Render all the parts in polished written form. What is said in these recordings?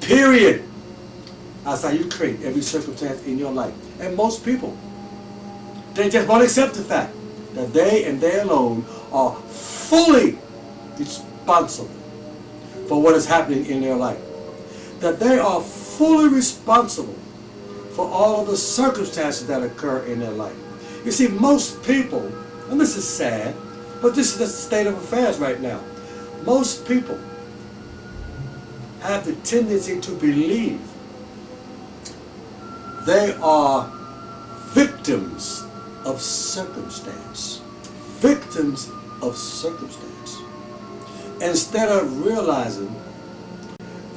Period. That's how you create every circumstance in your life. And most people, they just won't accept the fact that they and they alone are fully responsible for what is happening in their life. That they are fully responsible for all of the circumstances that occur in their life. You see, most people, and this is sad, but this is the state of affairs right now. Most people have the tendency to believe they are victims of circumstance. Victims of circumstance. Instead of realizing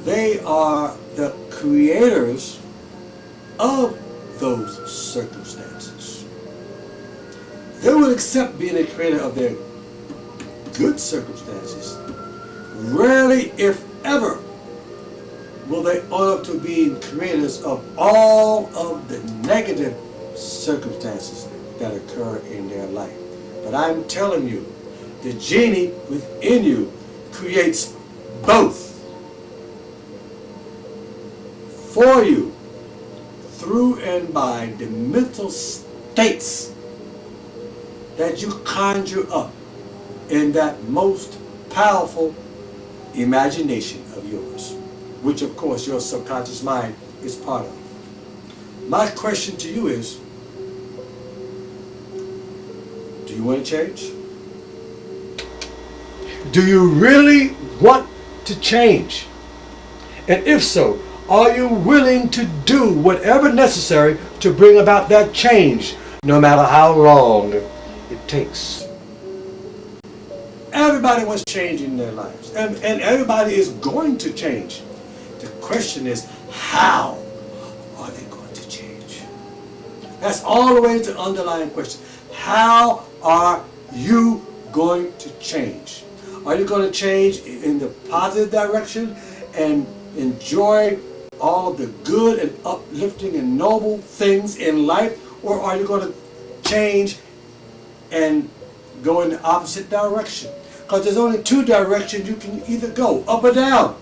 they are the creators of those circumstances. They will accept being a creator of their good circumstances. Rarely, if ever, will they own up to being creators of all of the negative circumstances that occur in their life. But I'm telling you, the genie within you creates both for you through and by the mental states that you conjure up in that most powerful imagination of yours, which of course your subconscious mind is part of. My question to you is, do you want to change? Do you really want to change? And if so, are you willing to do whatever necessary to bring about that change, no matter how long it takes? Everybody wants change in their lives, and everybody is going to change. The question is, how are they going to change? That's always the underlying question. How are you going to change? Are you going to change in the positive direction and enjoy all of the good and uplifting and noble things in life? Or are you going to change and go in the opposite direction? Because there's only two directions you can either go, up or down,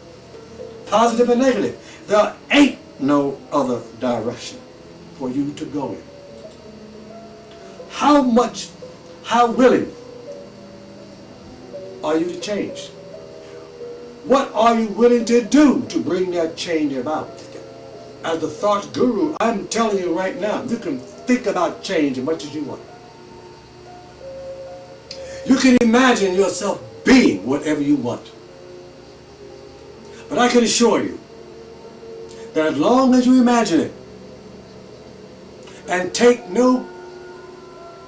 positive and negative. There ain't no other direction for you to go in. How willing are you to change? What are you willing to do to bring that change about? As the thought guru, I'm telling you right now, you can think about change as much as you want. You can imagine yourself being whatever you want. But I can assure you that as long as you imagine it and take no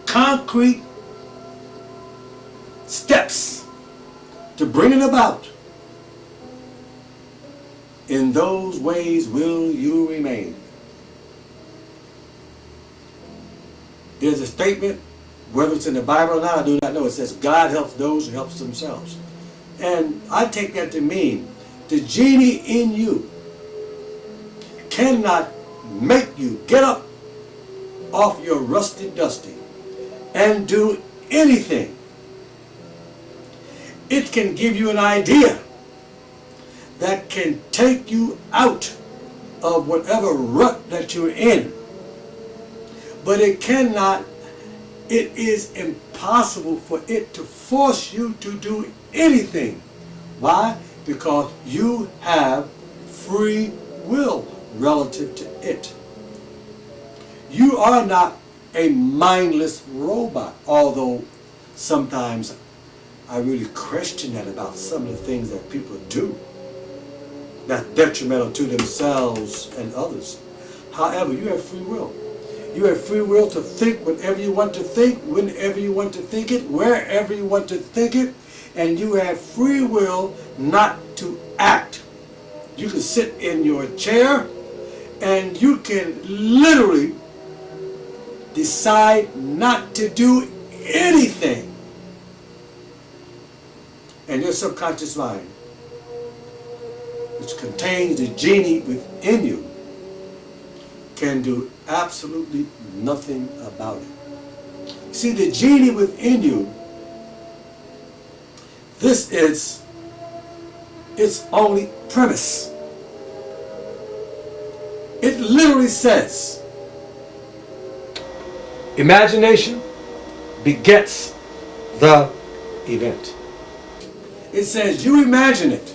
concrete steps to bring it about, in those ways will you remain. There's a statement, whether it's in the Bible or not, I do not know. It says, God helps those who help themselves. And I take that to mean the genie in you cannot make you get up off your rusty dusty and do anything. It can give you an idea that can take you out of whatever rut that you're in. But it cannot, it is impossible for it to force you to do anything. Why? Because you have free will relative to it. You are not a mindless robot, although sometimes I really question that about some of the things that people do that's detrimental to themselves and others. However, you have free will. You have free will to think whatever you want to think, whenever you want to think it, wherever you want to think it, and you have free will not to act. You can sit in your chair and you can literally decide not to do anything. And your subconscious mind, which contains the genie within you, can do absolutely nothing about it. See, the genie within you, this is its only premise. It literally says, imagination begets the event. It says you imagine it.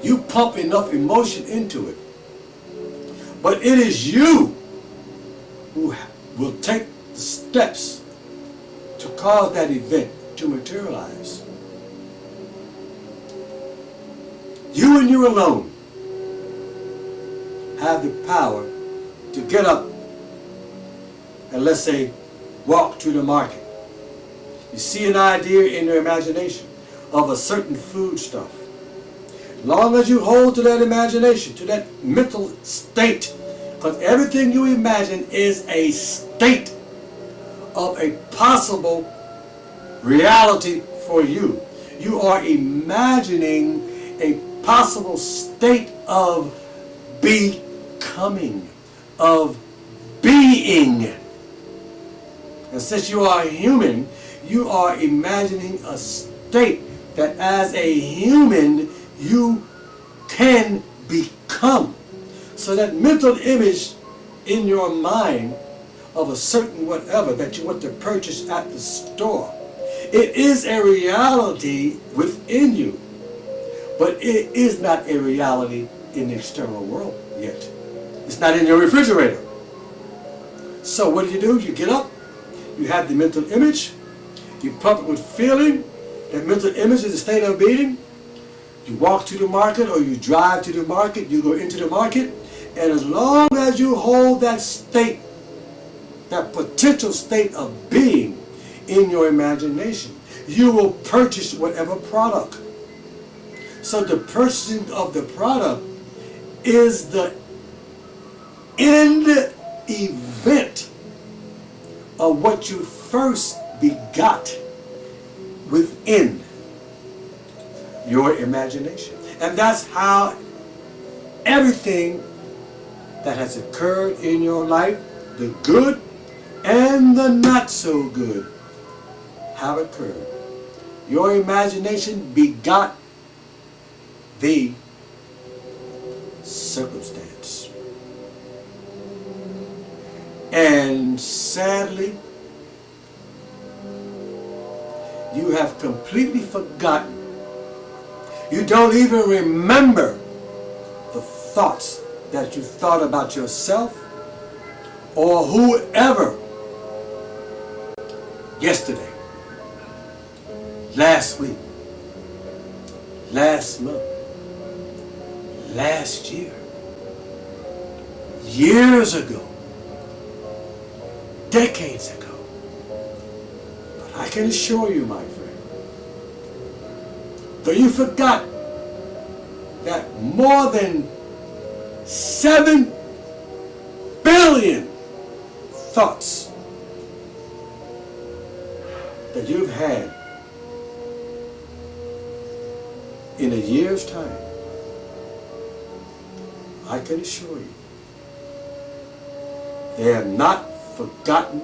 You pump enough emotion into it. But it is you who will take the steps to cause that event to materialize. You and you alone have the power to get up and, let's say, walk to the market. You see an idea in your imagination of a certain foodstuff. As long as you hold to that imagination, to that mental state, because everything you imagine is a state of a possible reality for you. You are imagining a possible state of becoming, of being. And since you are human, you are imagining a state that as a human you can become. So that mental image in your mind of a certain whatever that you want to purchase at the store, it is a reality within you, but it is not a reality in the external world yet. It's not in your refrigerator. So what do? You get up, you have the mental image, you pump it with feeling. That mental image is a state of being. You walk to the market or you drive to the market, you go into the market, and as long as you hold that state, that potential state of being in your imagination, you will purchase whatever product. So the purchasing of the product is the end event of what you first begot within your imagination. And that's how everything that has occurred in your life, the good and the not so good, have occurred. Your imagination begot the circumstance. And sadly, you have completely forgotten. You don't even remember the thoughts that you thought about yourself or whoever yesterday, last week, last month, last year, years ago, decades ago. But I can assure you, my friend, though you forgot that more than 7 billion thoughts that you've had in a year's time, I can assure you, they have not forgotten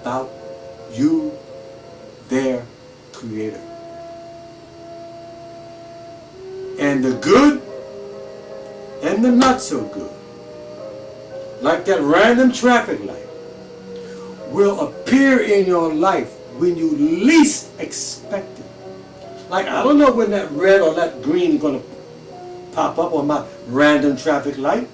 about you, their Creator. And the good and the not so good, like that random traffic light, will appear in your life when you least expect it. Like, I don't know when that red or that green is going to pop up on my random traffic light.